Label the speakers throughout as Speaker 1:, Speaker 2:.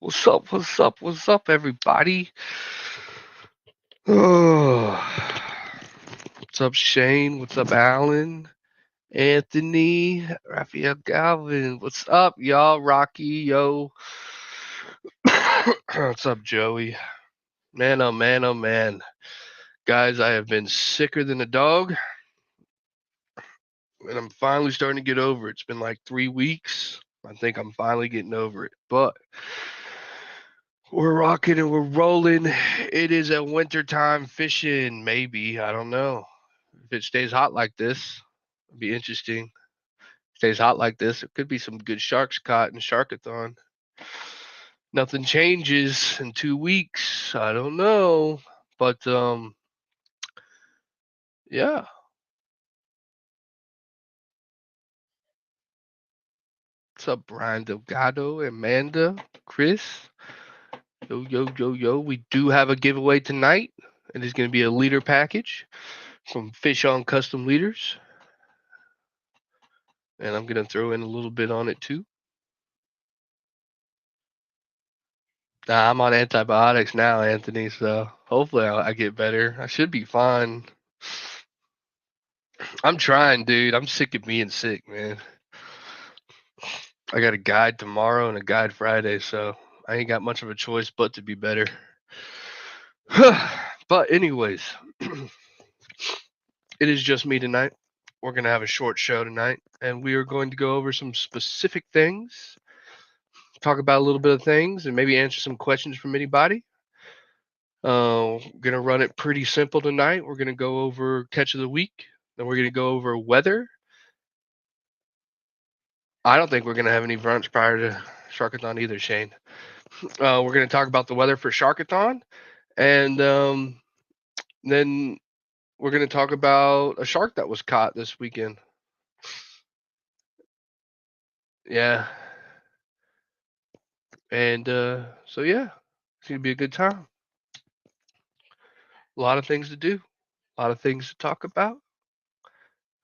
Speaker 1: What's up? What's up? What's up, everybody? Oh, what's up, Shane? What's up, Alan? Anthony, Raphael Galvin. What's up, y'all? Rocky, yo. What's up, Joey? Man, oh man, oh man. Guys, I have been sicker than a dog, and I'm finally starting to get over it. It's been like 3 weeks. I think I'm finally getting over it. But we're rocking and we're rolling. It is a wintertime fishing, maybe. I don't know. If it stays hot like this, it'd be interesting. Stays hot like this, it could be some good sharks caught in Sharkathon. Nothing changes in 2 weeks. I don't know. But yeah. What's up, Brian Delgado, Amanda, Chris? Yo, yo, yo, yo. We do have a giveaway tonight. It is going to be a leader package from Fish On Custom Leaders. And I'm going to throw in a little bit on it too. Nah, I'm on antibiotics now, Anthony, so hopefully I get better. I should be fine. I'm trying, dude. I'm sick of being sick, man. I got a guide tomorrow and a guide Friday, so I ain't got much of a choice but to be better. But anyways, it is just me tonight. We're going to have a short show tonight, and we are going to go over some specific things, talk about a little bit of things, and maybe answer some questions from anybody. Going to run it pretty simple tonight. We're going to go over catch of the week, then we're going to go over weather. I don't think we're going to have any brunch prior to Sharkathon either, Shane. We're going to talk about the weather for Sharkathon, and then we're going to talk about a shark that was caught this weekend. Yeah. And so, yeah, it's going to be a good time. A lot of things to do, a lot of things to talk about,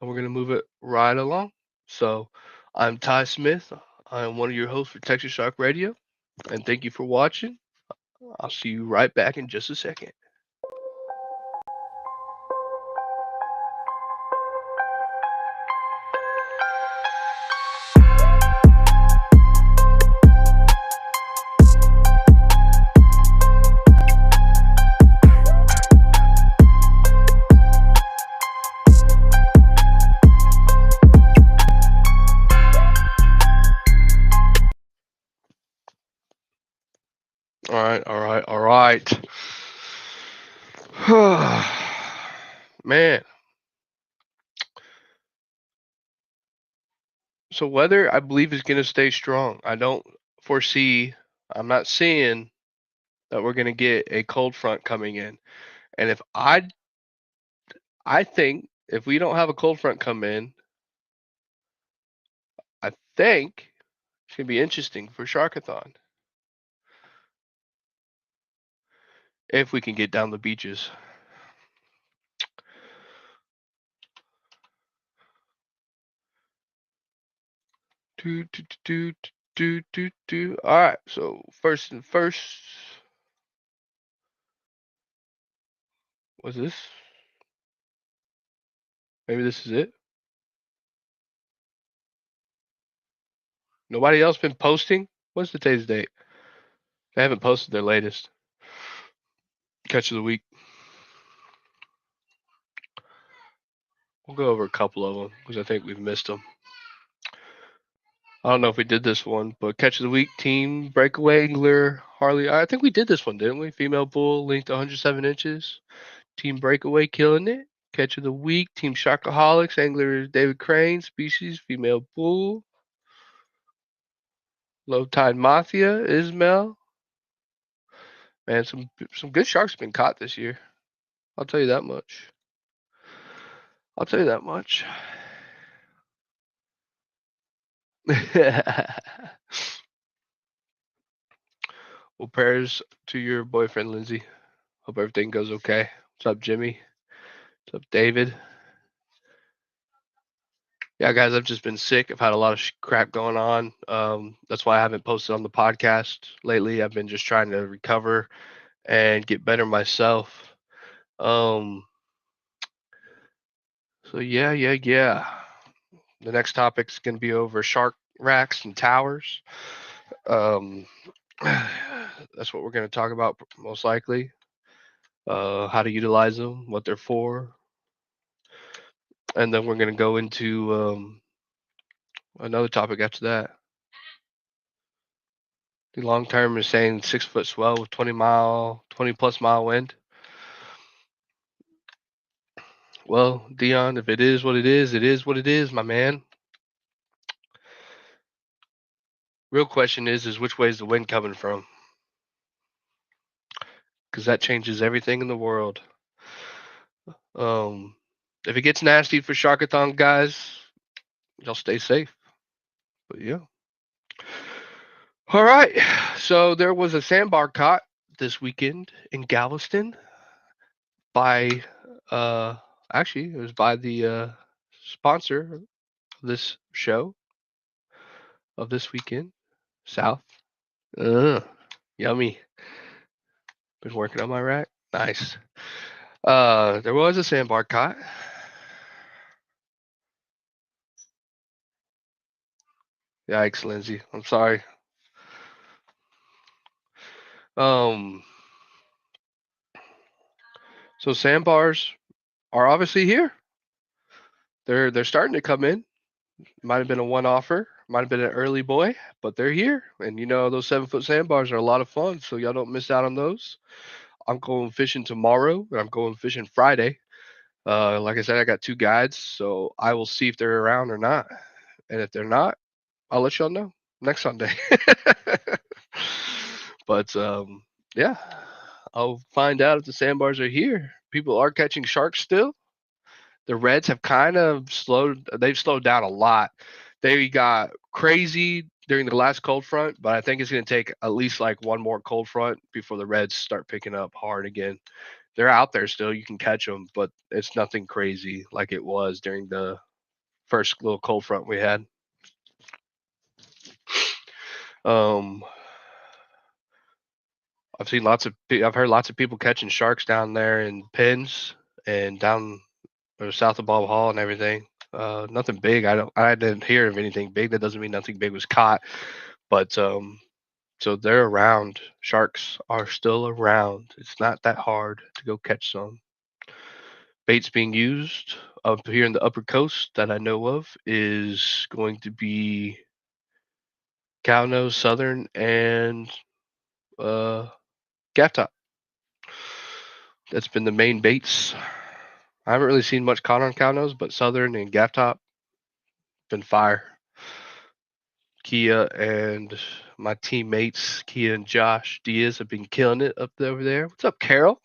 Speaker 1: and we're going to move it right along. So, I'm Ty Smith. I'm one of your hosts for Texas Shark Radio, and thank you for watching. I'll see you right back in just a second. All right, all right, all right. Man. So weather, I believe, is going to stay strong. I don't foresee, I'm not seeing that we're going to get a cold front coming in. And I think if we don't have a cold front come in, I think it's going to be interesting for Sharkathon. If we can get down the beaches. All right, so first and first, what's this? Maybe this is it. Nobody else been posting? What's today's date? They haven't posted their latest catch of the week. We'll go over a couple of them because I think we've missed them. I don't know if we did this one, but catch of the week, team breakaway angler Harley. I think we did this one, didn't we? Female bull, length 107 inches. Team breakaway, killing it. Catch of the week, team Sharkaholics, angler David Crane, species female bull. Low tide mafia, Ismail. Man, some good sharks have been caught this year. I'll tell you that much. I'll tell you that much. Well, prayers to your boyfriend, Lindsay. Hope everything goes okay. What's up, Jimmy? What's up, David? Yeah, guys, I've just been sick. I've had a lot of crap going on. That's why I haven't posted on the podcast lately. I've been just trying to recover and get better myself. Um, so yeah. The next topic's gonna be over shark racks and towers. Um, that's what we're gonna talk about most likely. How to utilize them, what they're for, and then we're gonna go into another topic after that. The long term is saying 6 foot swell with 20 plus mile wind. Well, Dion, if it is what it is what it is, my man. Real question is which way is the wind coming from? Because that changes everything in the world. Um, if it gets nasty for Sharkathon, guys, y'all stay safe. But yeah. All right. So there was a sandbar caught this weekend in Galveston by actually it was by the sponsor of this show of this weekend, South. Yummy. Been working on my rack. Nice. There was a sandbar caught. Yikes, Lindsay. I'm sorry. Um, so sandbars are obviously here. They're starting to come in. Might have been a one offer, might have been an early boy, but they're here. And you know those 7 foot sandbars are a lot of fun, so y'all don't miss out on those. I'm going fishing tomorrow, and I'm going fishing Friday. Like I said, I got two guides, so I will see if they're around or not. And if they're not, I'll let y'all know next Sunday. But yeah, I'll find out if the sandbars are here. People are catching sharks still. The Reds have kind of slowed. They've slowed down a lot. They got crazy during the last cold front, but I think it's going to take at least like one more cold front before the Reds start picking up hard again. They're out there still. You can catch them, but it's nothing crazy like it was during the first little cold front we had. Um, I've heard lots of people catching sharks down there in pens and down or south of Bob Hall and everything. Nothing big. I didn't hear of anything big. That doesn't mean nothing big was caught. But so they're around. Sharks are still around. It's not that hard to go catch some. Baits being used up here in the upper coast that I know of is going to be cownose, southern, and uh, gaff top. That's been the main baits. I haven't really seen much caught on cownose, but southern and gaff top been fire. Kia and my teammates, Kia and Josh Diaz, have been killing it up over there. What's up, Carol?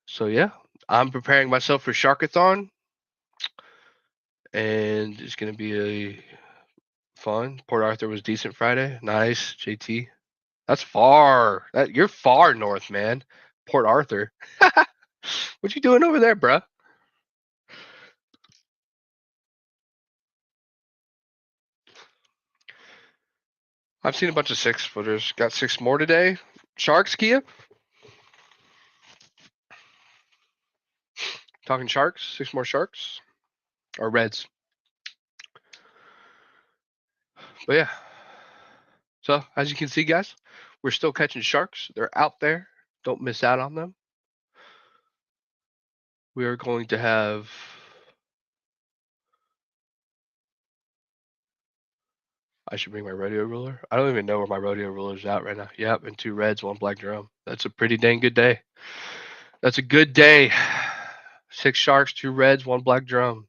Speaker 1: So yeah, I'm preparing myself for Sharkathon, and it's gonna be a fun. Port Arthur was decent Friday. Nice, JT. That's far. You're far north, man. Port Arthur. What you doing over there, bruh? I've seen a bunch of 6 footers. Got 6 more today. Sharks, Kia? Talking sharks? 6 more sharks? Or reds? But yeah. So as you can see, guys, we're still catching sharks. They're out there. Don't miss out on them. We are going to have I should bring my rodeo ruler. I don't even know where my rodeo ruler is at right now. Yep, and 2 reds, 1 black drum. That's a pretty dang good day. That's a good day. 6 sharks, 2 reds, 1 black drum.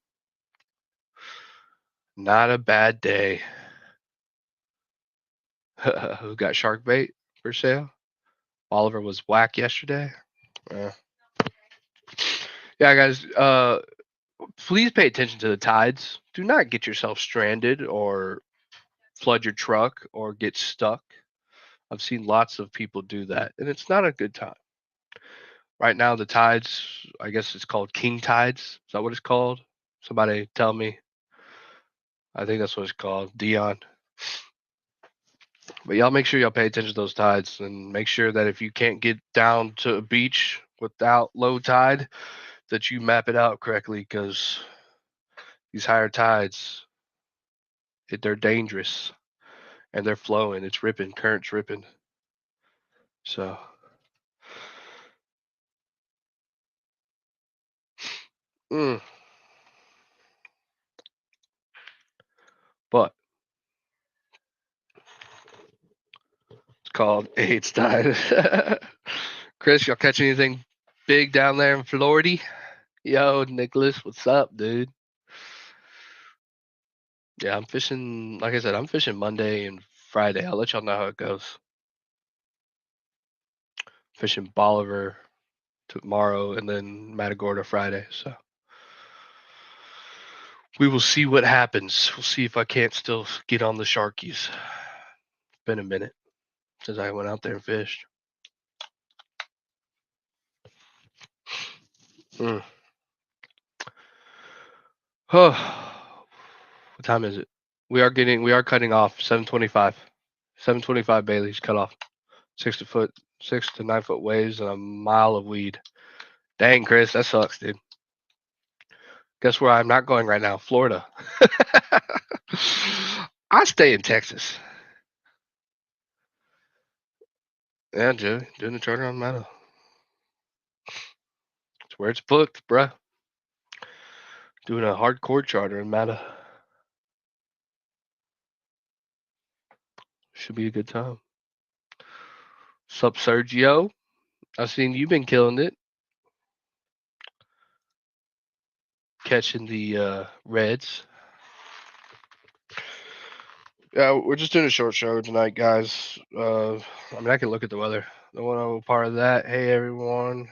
Speaker 1: Not a bad day. Who got shark bait for sale? Oliver was whack yesterday. Yeah, yeah guys. Please pay attention to the tides. Do not get yourself stranded or flood your truck or get stuck. I've seen lots of people do that, and it's not a good time. Right now, the tides, I guess it's called king tides. Is that what it's called? Somebody tell me. I think that's what it's called, Dion. But y'all make sure y'all pay attention to those tides and make sure that if you can't get down to a beach without low tide, that you map it out correctly because these higher tides, they're dangerous and they're flowing. It's ripping, current's ripping. So, mm. But it's called AIDS tide. Chris, y'all catch anything big down there in Florida? Yo, Nicholas, what's up, dude? Yeah, I'm fishing. Like I said, I'm fishing Monday and Friday. I'll let y'all know how it goes. Fishing Bolivar tomorrow and then Matagorda Friday. So we will see what happens. We'll see if I can't still get on the Sharkies. It's been a minute since I went out there and fished. Mm. Oh, what time is it? We are cutting off 7:25. 7:25 Bailey's cut off. 6 to 9 foot waves and a mile of weed. Dang, Chris, that sucks, dude. Guess where I'm not going right now? Florida. I stay in Texas. Yeah, Joe, doing the charter on Meta. It's where it's booked, bruh. Doing a hardcore charter in Meta. Should be a good time. Sup, Sergio? I've seen you've been killing it. Catching the reds. Yeah, we're just doing a short show tonight, guys. I mean, I can look at the weather. Don't want to be part of that. Hey, everyone.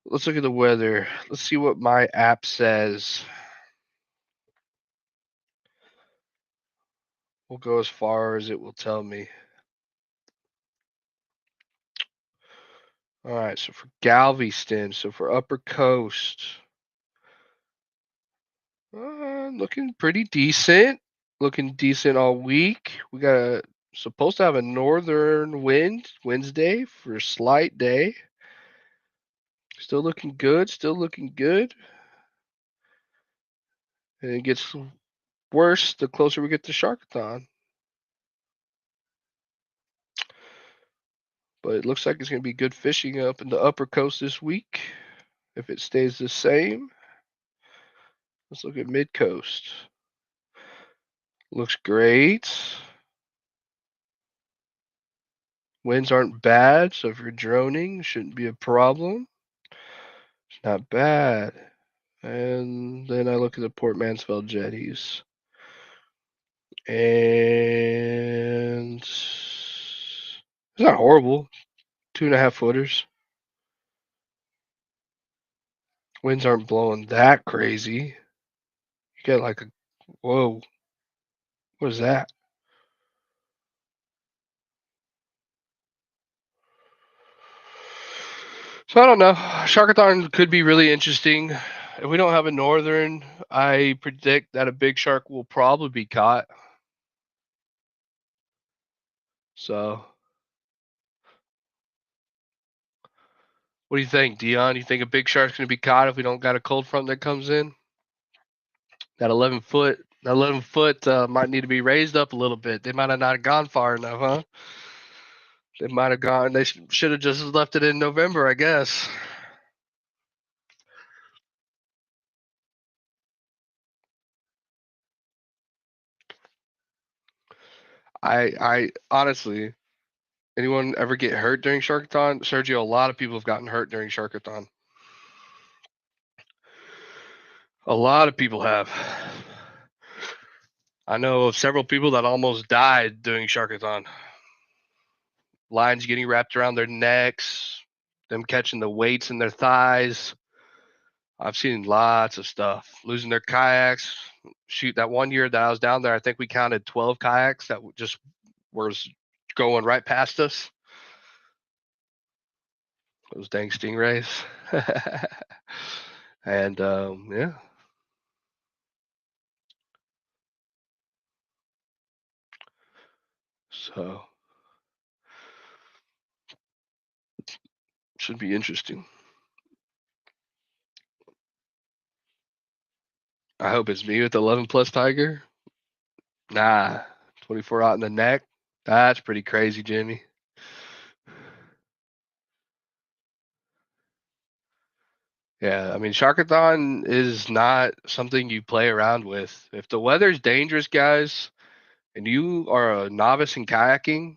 Speaker 1: Let's look at the weather. Let's see what my app says. We'll go as far as it will tell me. All right, so for Galveston, so for Upper Coast, looking pretty decent. Looking decent all week. We got supposed to have a northern wind Wednesday for a slight day. Still looking good. Still looking good. And it gets worse the closer we get to Sharkathon. But it looks like it's going to be good fishing up in the Upper Coast this week if it stays the same. Let's look at Mid Coast. Looks great. Winds aren't bad, so if you're droning, shouldn't be a problem. It's not bad. And then I look at the Port Mansfield jetties. And it's not horrible. 2.5 footers. Winds aren't blowing that crazy. You get like a whoa. What is that? So I don't know. Sharkathon could be really interesting. If we don't have a northern, I predict that a big shark will probably be caught. So what do you think, Dion? You think a big shark's going to be caught if we don't got a cold front that comes in? That 11 foot might need to be raised up a little bit. They might have not gone far enough, huh? They might have gone. They should have just left it in November, I guess. I honestly, anyone ever get hurt during Sharkathon? Sergio, a lot of people have gotten hurt during Sharkathon. A lot of people have. I know of several people that almost died doing Sharkathon. Lines getting wrapped around their necks, them catching the weights in their thighs. I've seen lots of stuff. Losing their kayaks. Shoot, that one year that I was down there, I think we counted 12 kayaks that just was going right past us. those dang stingrays. And yeah. So should be interesting. I hope it's me with 11 plus Tiger. Nah, 24 out in the neck. That's pretty crazy, Jimmy. Yeah, I mean, Sharkathon is not something you play around with. If the weather's dangerous, guys, and you are a novice in kayaking,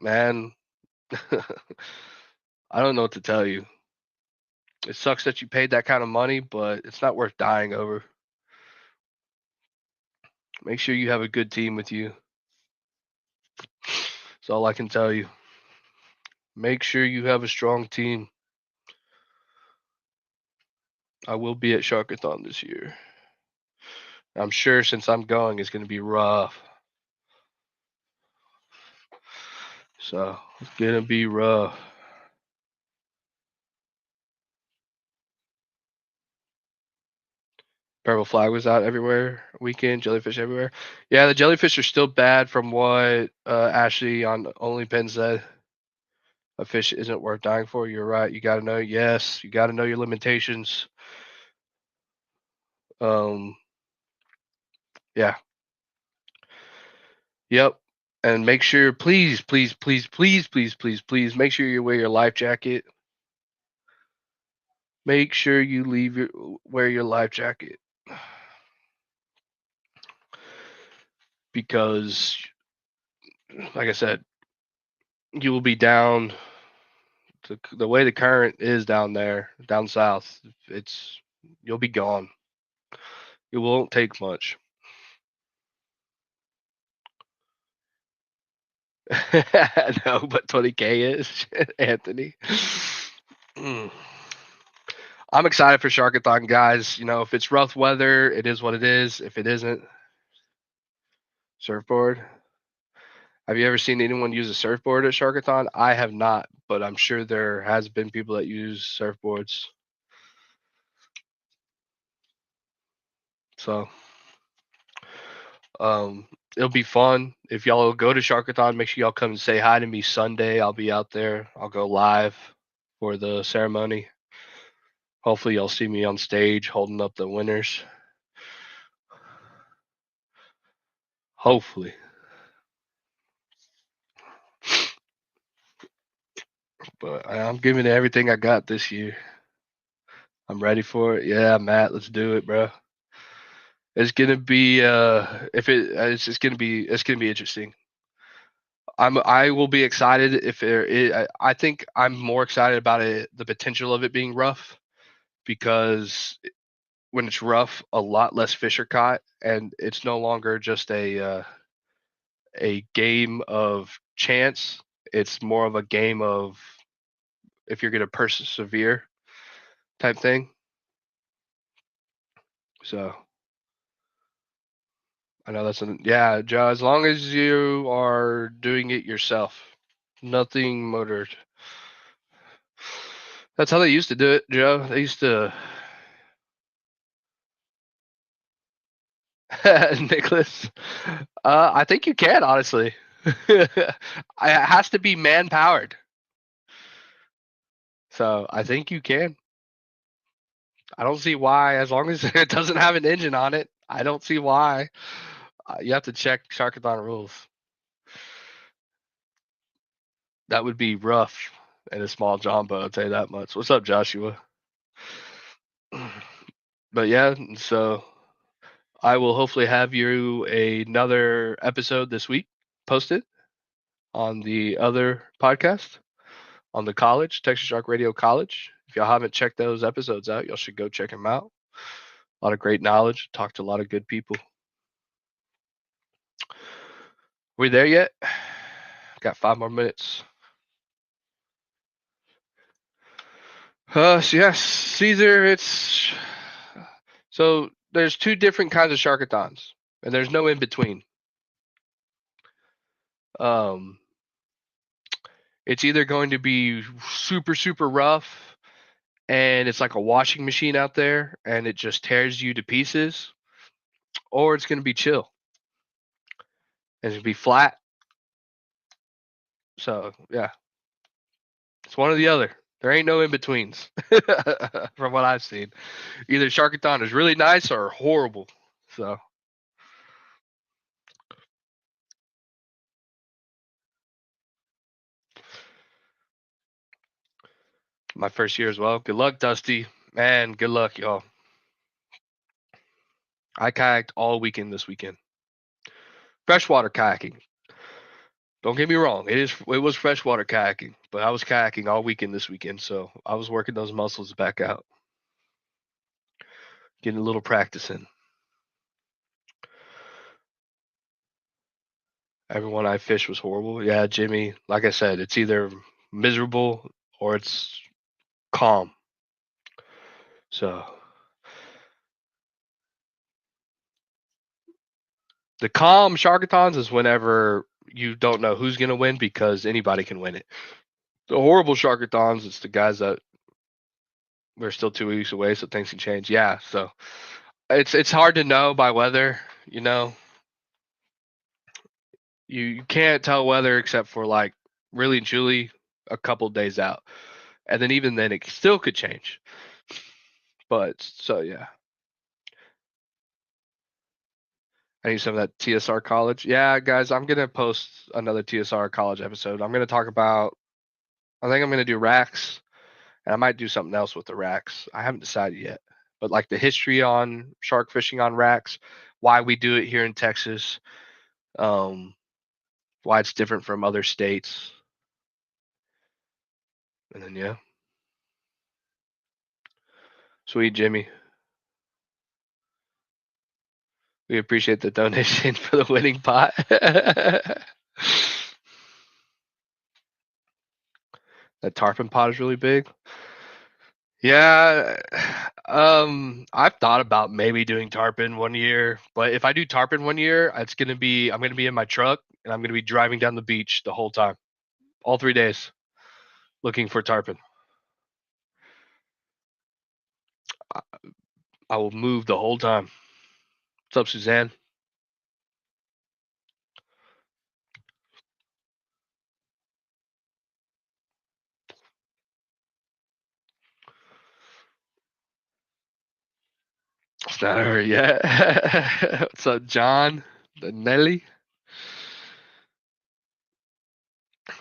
Speaker 1: man, I don't know what to tell you. It sucks that you paid that kind of money, but it's not worth dying over. Make sure you have a good team with you. That's all I can tell you. Make sure you have a strong team. I will be at Sharkathon this year. I'm sure since I'm going, it's going to be rough. So it's going to be rough. Purple flag was out everywhere weekend. Jellyfish everywhere. Yeah, the jellyfish are still bad from what Ashley on OnlyPin said. A fish isn't worth dying for. You're right. You got to know. Yes, you got to know your limitations. Um, yeah. Yep. And make sure, please, please, please, please, please, please, please, make sure you wear your life jacket. Make sure you wear your life jacket because, like I said, you will be down. The way the current is down there, down south, it's you'll be gone. It won't take much. No, but 20K is Anthony. Mm. I'm excited for Sharkathon, guys. You know, if it's rough weather, it is what it is. If it isn't, surfboard. Have you ever seen anyone use a surfboard at Sharkathon? I have not, but I'm sure there has been people that use surfboards. So, um, it'll be fun. If y'all go to Sharkathon, make sure y'all come and say hi to me Sunday. I'll be out there. I'll go live for the ceremony. Hopefully, y'all see me on stage holding up the winners. Hopefully. But I'm giving it everything I got this year. I'm ready for it. Yeah, Matt, let's do it, bro. It's gonna be if it it's just gonna be interesting. I will be excited if I think I'm more excited about it, the potential of it being rough, because when it's rough, a lot less fish are caught, and it's no longer just a game of chance. It's more of a game of if you're gonna persevere type thing. So I know yeah, Joe. As long as you are doing it yourself, nothing motored. That's how they used to do it, Joe. They used to. Nicholas, I think you can honestly. It has to be man powered, so I think you can. I don't see why, as long as it doesn't have an engine on it. I don't see why. You have to check Sharkathon rules. That would be rough in a small John boat. I'll tell you that much. What's up, Joshua? But yeah, so I will hopefully have you another episode this week posted on the other podcast on the college, Texas Shark Radio College. If y'all haven't checked those episodes out, y'all should go check them out. A lot of great knowledge, talk to a lot of good people. We there yet? Got 5 more minutes. So yes, Caesar, it's so there's two different kinds of Sharkathons, and there's no in between. Um, It's either going to be super, super rough and it's like a washing machine out there and it just tears you to pieces, or it's going to be chill and it's going to be flat. So, yeah, it's one or the other. There ain't no in betweens from what I've seen. Either Sharkathon is really nice or horrible. So, my first year as well. Good luck, Dusty. Man, good luck, y'all. I kayaked all weekend this weekend. Freshwater kayaking. Don't get me wrong, it was freshwater kayaking, but I was kayaking all weekend this weekend, so I was working those muscles back out, getting a little practice in. Everyone I fished was horrible. Yeah, Jimmy, like I said, it's either miserable or it's calm. So the calm Sharkathons is whenever you don't know who's gonna win because anybody can win it. The horrible Sharkathons, it's the guys that we're still 2 weeks away, so things can change. Yeah, so it's hard to know by weather. You know, you can't tell weather except for like really and truly a couple days out, and then even then it still could change. But so yeah, I need some of that TSR college. Yeah, guys, I'm gonna post another TSR college episode. I'm gonna talk about. I think I'm gonna do racks, and I might do something else with the racks. I haven't decided yet. But like the history on shark fishing on racks, why we do it here in Texas, um, why it's different from other states, and then yeah, sweet Jimmy, we appreciate the donation for the winning pot. That tarpon pot is really big. Yeah, I've thought about maybe doing tarpon one year, but if I do tarpon one year, I'm gonna be in my truck and I'm gonna be driving down the beach the whole time, all 3 days, looking for tarpon. I, I will move the whole time. What's up, Suzanne? It's not her yet. What's up, John? The Nelly?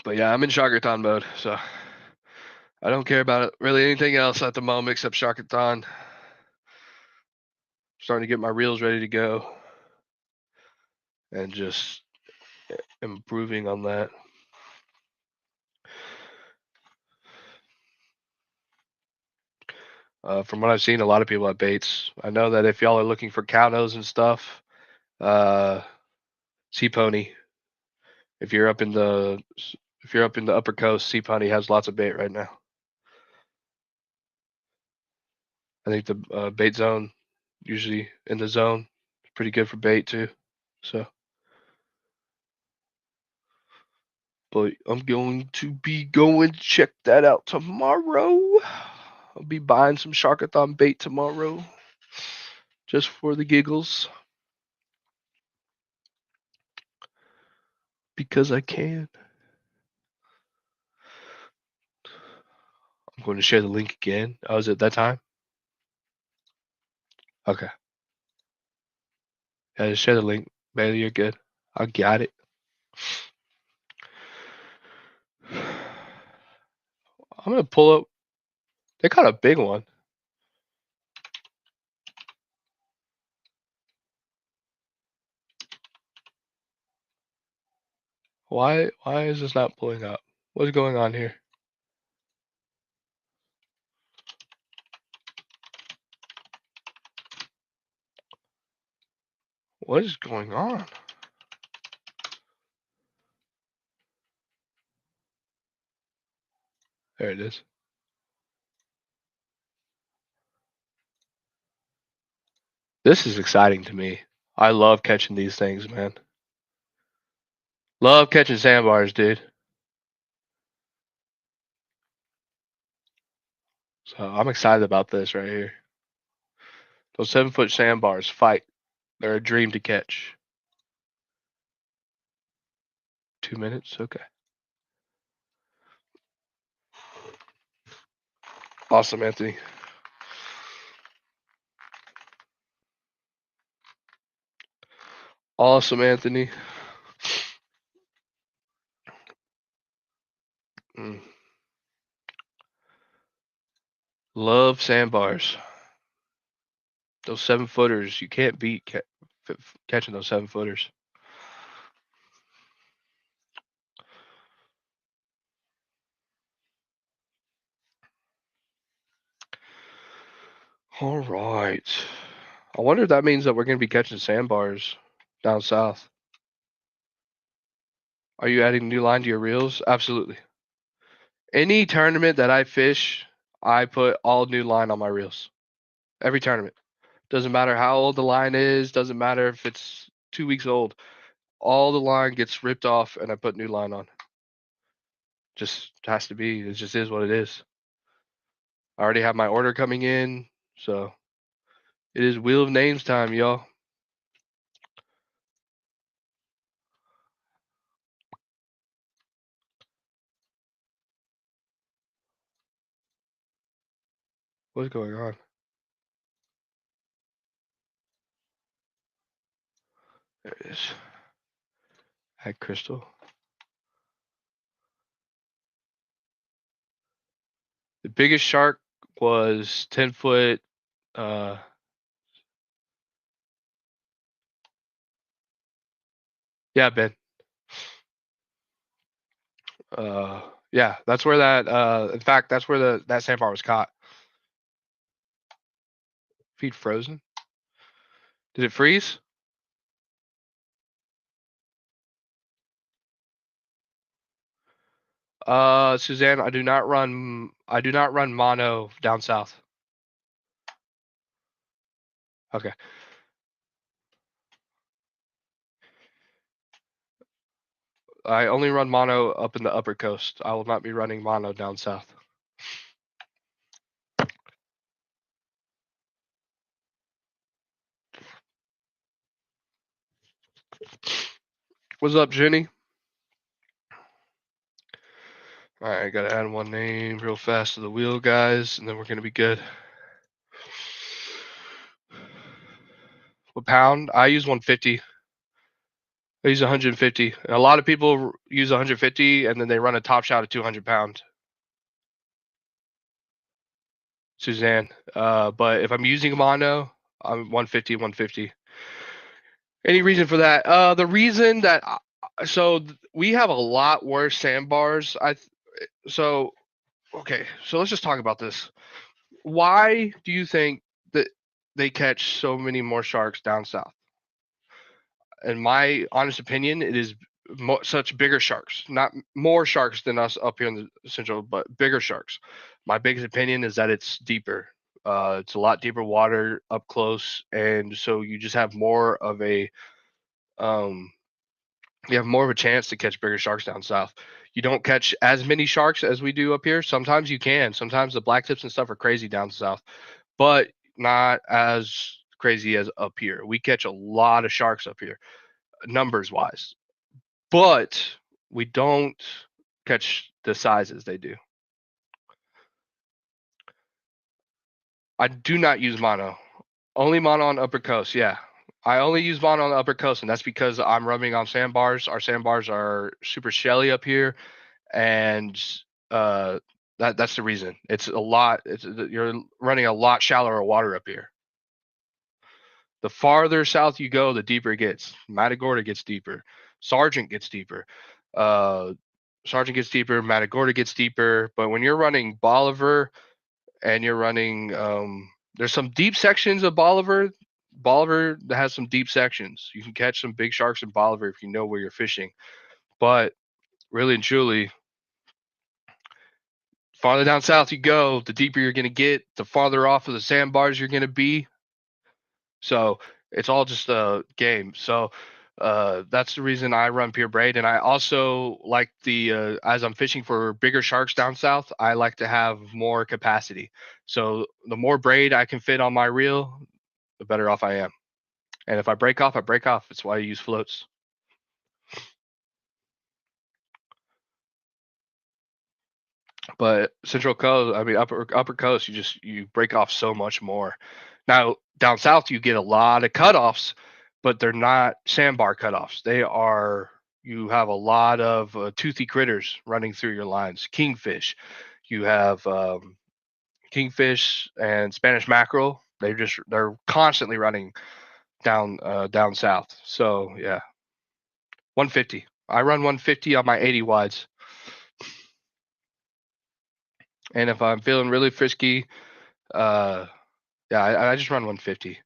Speaker 1: But yeah, I'm in Sharkathon mode, so I don't care about really anything else at the moment except Sharkathon. Starting to get my reels ready to go and just improving on that. From what I've seen, a lot of people have baits. I know that if y'all are looking for cow nose and stuff, uh, Sea Pony. If you're up in the if you're up in the upper coast, Sea Pony has lots of bait right now. I think the bait zone, usually in the zone, is pretty good for bait too. So, but I'm going to be going to check that out tomorrow. I'll be buying some Sharkathon bait tomorrow, just for the giggles, because I can. I'm going to share the link again. Oh, is it that time? Okay. Yeah, just share the link. Bailey, you're good. I got it. I'm gonna pull up. They got a big one. Why is this not pulling up? What's going on here? What is going on? There it is. This is exciting to me. I love catching these things, man. Love catching sandbars, dude. So I'm excited about this right here. Those 7-foot sandbars fight. They're a dream to catch. 2 minutes? Okay. Awesome, Anthony. Awesome, Anthony. Mm. Love sandbars. Those 7-footers, you can't beat catching those 7-footers. All right. I wonder if that means that we're going to be catching sandbars down south. Are you adding new line to your reels? Absolutely. Any tournament that I fish, I put all new line on my reels. Every tournament. Doesn't matter how old the line is, doesn't matter if it's 2 weeks old. All the line gets ripped off and I put new line on. Just has to be. It just is what it is. I already have my order coming in, so it is Wheel of Names time, y'all. What's going on? There it is. Head crystal. The biggest shark was 10-foot. Yeah, Ben. Yeah, that's where that. In fact, that's where that sandbar was caught. Feed frozen. Did it freeze? Suzanne, I do not run mono down south. Okay. I only run mono up in the upper coast. I will not be running mono down south. What's up, Jenny? All right, I gotta add one name real fast to the wheel, guys, and then we're gonna be good. What pound? I use 150. I use 150. A lot of people use 150 and then they run a top shot at 200 pound. Suzanne. But if I'm using mono, I'm 150, 150. Any reason for that? The reason that we have a lot worse sandbars. Okay, so let's just talk about this. Why do you think that they catch so many more sharks down south? In my honest opinion, it is such bigger sharks, not more sharks than us up here in the central, but bigger sharks. My biggest opinion is that it's deeper. It's a lot deeper water up close, and so you just have more of a you have more of a chance to catch bigger sharks down south. You don't catch as many sharks as we do up here. Sometimes you can. Sometimes the black tips and stuff are crazy down south, but not as crazy as up here. We catch a lot of sharks up here, numbers wise, but we don't catch the sizes they do. I do not use mono. Only mono on upper coast. Yeah. I only use mono on the upper coast, and that's because I'm rubbing on sandbars. Our sandbars are super shelly up here, and that's the reason. It's a lot. You're running a lot shallower water up here. The farther south you go, the deeper it gets. Matagorda gets deeper. Sargent gets deeper. Sargent gets deeper. Matagorda gets deeper. But when you're running Bolivar and you're running, there's some deep sections of Bolivar. Bolivar has some deep sections. You can catch some big sharks in Bolivar if you know where you're fishing. But really and truly, farther down south you go, the deeper you're going to get, the farther off of the sandbars you're going to be. So it's all just a game. So That's the reason I run pure braid, and I also like as I'm fishing for bigger sharks down south, I like to have more capacity. So the more braid I can fit on my reel, the better off I am. And if I break off, I break off. That's why I use floats. But Central Coast, I mean upper coast, you break off so much more. Now down south, you get a lot of cutoffs, but they're not sandbar cutoffs. You have a lot of toothy critters running through your lines. Kingfish, you have kingfish and Spanish mackerel. They're constantly running down south. So yeah, 150. I run 150 on my 80 wides, and if I'm feeling really frisky, uh, yeah, I just run 150.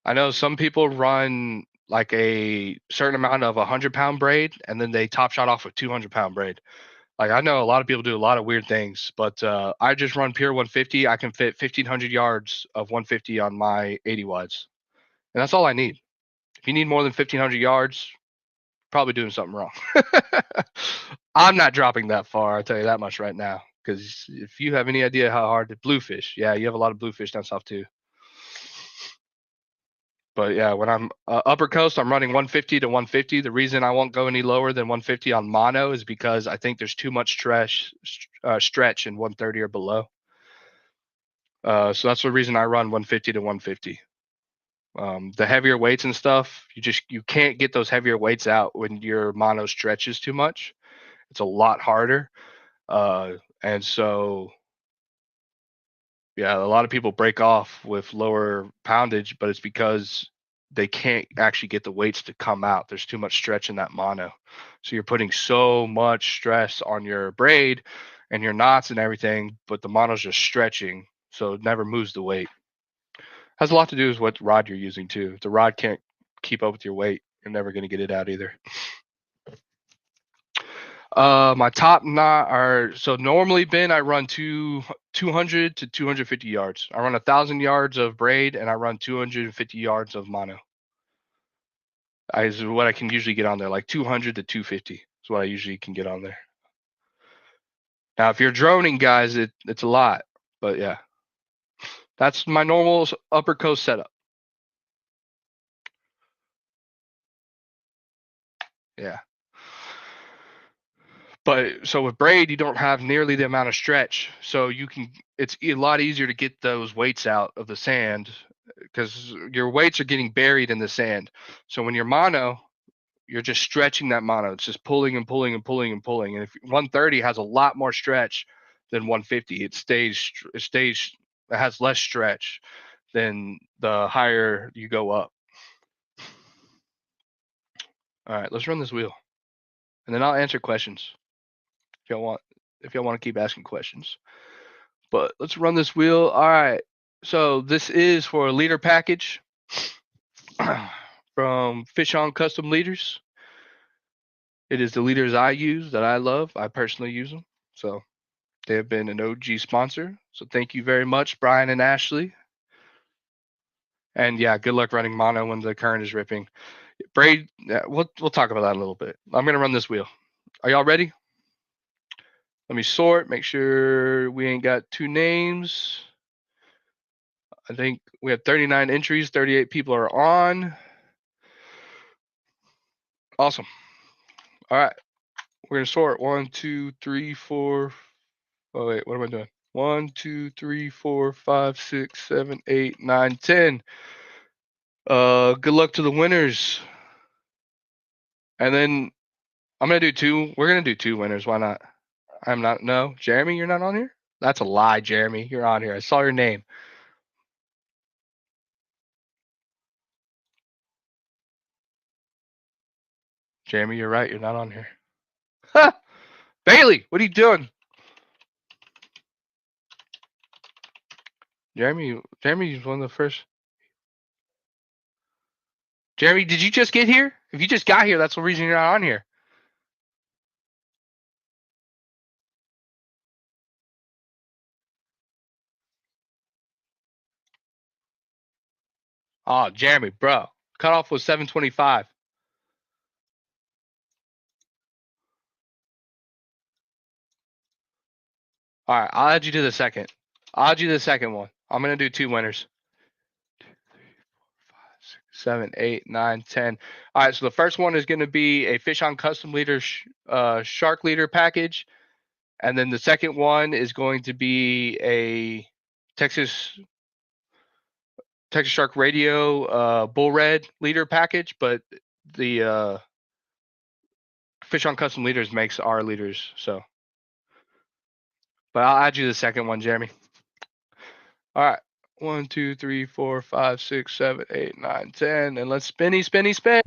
Speaker 1: I know some people run like a certain amount of 100-pound braid, and then they top shot off with 200-pound braid. Like I know a lot of people do a lot of weird things, but I just run pure 150. I can fit 1,500 yards of 150 on my 80 wides, and that's all I need. If you need more than 1,500 yards, probably doing something wrong. I'm not dropping that far. I'll tell you that much right now. Because if you have any idea how hard to bluefish, yeah, you have a lot of bluefish down south too. But yeah, when I'm upper coast, I'm running 150 to 150. The reason I won't go any lower than 150 on mono is because I think there's too much stretch in 130 or below. So that's the reason I run 150 to 150. The heavier weights and stuff, you can't get those heavier weights out when your mono stretches too much. It's a lot harder, and so yeah, a lot of people break off with lower poundage, but it's because they can't actually get the weights to come out. There's too much stretch in that mono. So you're putting so much stress on your braid and your knots and everything, but the mono's just stretching, so it never moves the weight. Has a lot to do with what rod you're using too. If the rod can't keep up with your weight, you're never going to get it out either. My top knot are so normally Ben I run 200 to 250 yards. I run 1,000 yards of braid and I run 250 yards of mono. Is what I can usually get on there, like 200 to 250 is what I usually can get on there. Now, if you're droning, guys, it's a lot, but yeah, that's my normal upper coast setup. Yeah. But so with braid, you don't have nearly the amount of stretch, so it's a lot easier to get those weights out of the sand because your weights are getting buried in the sand. So when you're mono, you're just stretching that mono. It's just pulling and pulling and pulling and pulling. And if 130 has a lot more stretch than 150, it has less stretch than the higher you go up. All right, let's run this wheel, and then I'll answer questions if y'all want. If y'all want to keep asking questions. But let's run this wheel. All right. So this is for a leader package from Fish On Custom Leaders. It is the leaders I use that I love. I personally use them. So they have been an OG sponsor. So thank you very much, Brian and Ashley. And yeah, good luck running mono when the current is ripping. Braid, we'll talk about that a little bit. I'm gonna run this wheel. Are y'all ready? Let me sort, make sure we ain't got two names. I think we have 39 entries, 38 people are on. Awesome. All right. We're going to sort 1, 2, 3, 4. Oh, wait. What am I doing? 1, 2, 3, 4, 5, 6, 7, 8, 9, 10. Good luck to the winners. And then I'm going to do two. We're going to do two winners. Why not? I'm not. No. Jeremy, you're not on here? That's a lie, Jeremy. You're on here. I saw your name. Jeremy, you're right. You're not on here. Bailey, what are you doing? Jeremy's one of the first. Jeremy, did you just get here? If you just got here, that's the reason you're not on here. Oh, Jeremy, bro. Cutoff was 725. All right, I'll add you to the second. I'll add you to the second one. I'm gonna do 2 winners. 2, 3, 4, 5, 6, 7, 8, 9, 10. All right, so the first one is gonna be a Fish on Custom Leader Shark Leader package, and then the second one is going to be a Texas Shark Radio Bull Red Leader package, but the Fish on Custom Leaders makes our leaders, so. But I'll add you the second one, Jeremy. All right. 1, 2, 3, 4, 5, 6, 7, 8, 9, 10. And let's spinny, spinny, spin.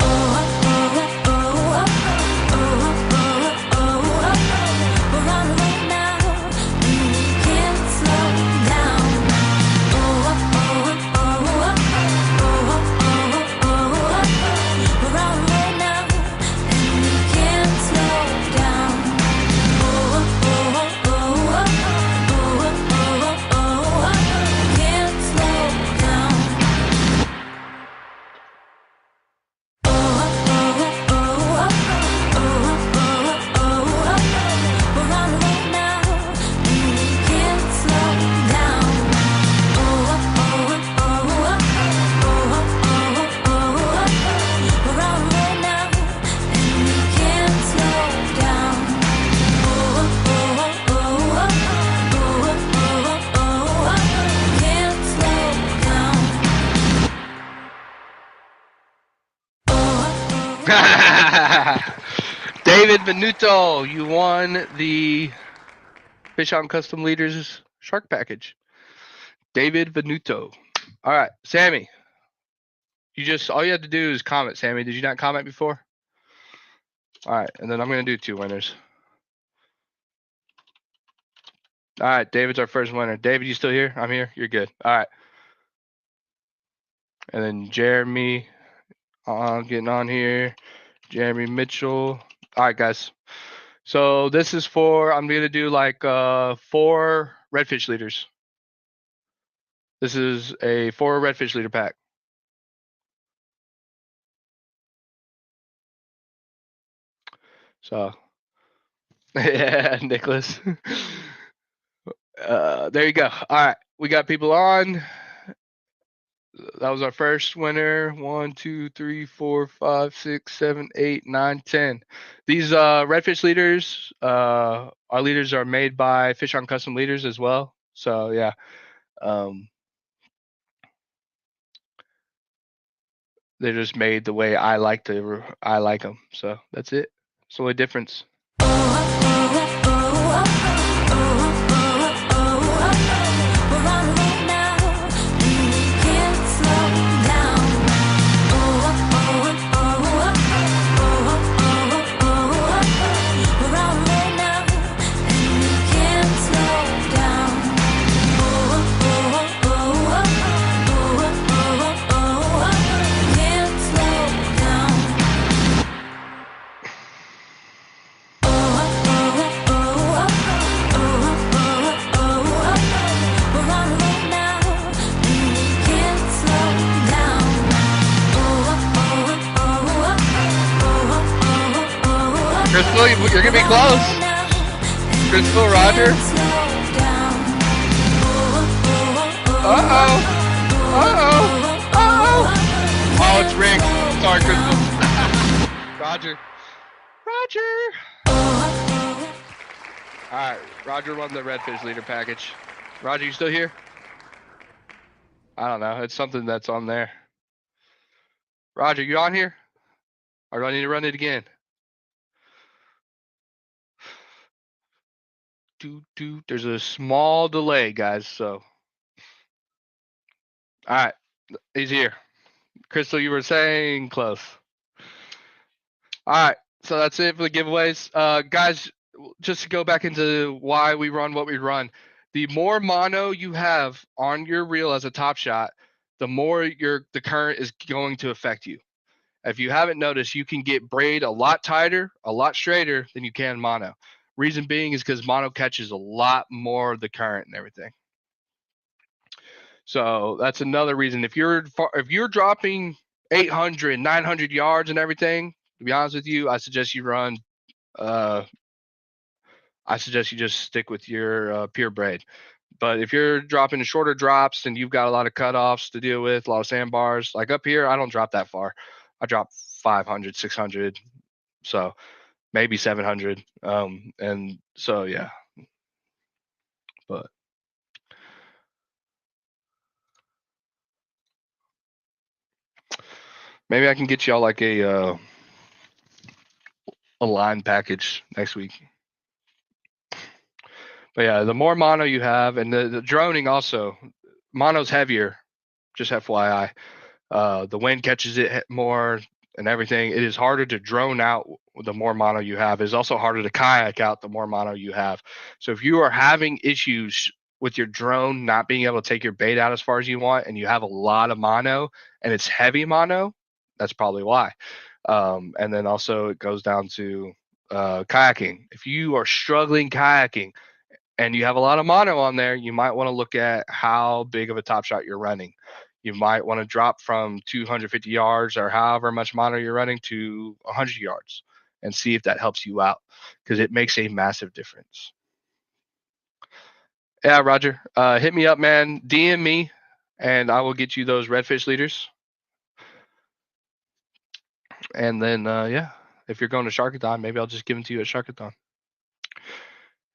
Speaker 1: David Venuto, you won the Fish on Custom Leaders Shark Package. David Venuto. All right, Sammy. All you had to do is comment, Sammy. Did you not comment before? All right, and then I'm gonna do 2 winners. All right, David's our first winner. David, you still here? I'm here. You're good. All right. And then Jeremy, getting on here. Jeremy Mitchell. All right, guys. So this is I'm gonna do like 4 redfish leaders. This is a 4 redfish leader pack. So, yeah, Nicholas. There you go. All right, we got people on. That was our first winner. 1, 2, 3, 4, 5, 6, 7, 8, 9, 10. These redfish leaders, our leaders are made by Fish on Custom Leaders as well. So yeah, they're just made the way I like them. So that's it. It's the only difference. Crystal, you're gonna be close. Crystal, Roger. Uh-oh. Oh, it's rigged. Sorry, Crystal. Roger. All right, Roger won the redfish leader package. Roger, you still here? I don't know. It's something that's on there. Roger, you on here? Or do I need to run it again? There's a small delay, guys, so. All right, he's here. Crystal, you were saying close. All right, so that's it for the giveaways. Guys, just to go back into why we run what we run, the more mono you have on your reel as a top shot, the more the current is going to affect you. If you haven't noticed, you can get braid a lot tighter, a lot straighter than you can mono. Reason being is because mono catches a lot more of the current and everything. So that's another reason. If you're dropping 800, 900 yards and everything, to be honest with you, I suggest you run I suggest you just stick with your pure braid. But if you're dropping shorter drops and you've got a lot of cutoffs to deal with, a lot of sandbars, like up here, I don't drop that far. I drop 500, 600, so maybe 700. And so, yeah. But maybe I can get y'all like a line package next week. But yeah, the more mono you have, and the droning also, mono's heavier, just FYI. The wind catches it more and everything. It is harder to drone out the more mono you have. It's also harder to kayak out the more mono you have. So if you are having issues with your drone not being able to take your bait out as far as you want, and you have a lot of mono and it's heavy mono, that's probably why. And then also it goes down to kayaking. If you are struggling kayaking and you have a lot of mono on there, you might want to look at how big of a top shot you're running. You might want to drop from 250 yards or however much mono you're running to 100 yards and see if that helps you out, because it makes a massive difference. Yeah, Roger. Hit me up, man. DM me, and I will get you those redfish leaders. And then, yeah, if you're going to Sharkathon, maybe I'll just give them to you at Sharkathon.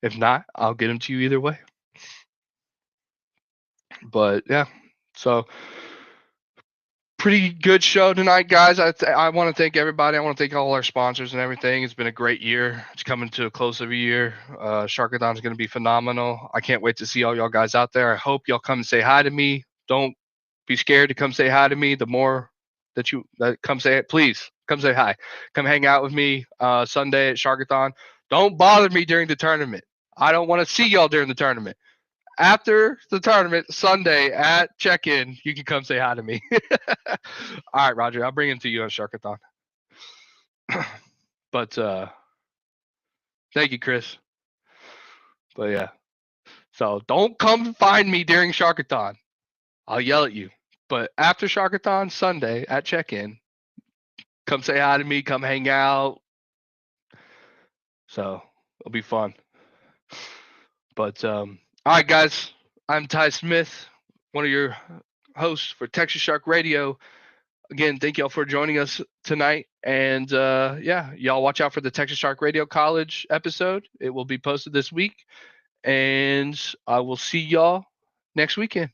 Speaker 1: If not, I'll get them to you either way. But yeah, so pretty good show tonight, guys. I want to thank everybody. I want to thank all our sponsors and everything. It's been a great year. It's coming to a close of a year. Sharkathon is going to be phenomenal. I can't wait to see all y'all guys out there. I hope y'all come and say hi to me. Don't be scared to come say hi to me. The more that come say it, please come say hi. Come hang out with me Sunday at Sharkathon. Don't bother me during the tournament. I don't want to see y'all during the tournament. After the tournament Sunday at check-in, you can come say hi to me. All right, Roger, I'll bring him to you on Sharkathon. But thank you, Chris. But yeah, so don't come find me during Sharkathon. I'll yell at you. But after Sharkathon Sunday at check-in, come say hi to me. Come hang out. So it'll be fun. But all right, guys, I'm Ty Smith, one of your hosts for Texas Shark Radio. Again, thank y'all for joining us tonight. And yeah, y'all watch out for the Texas Shark Radio College episode. It will be posted this week. And I will see y'all next weekend.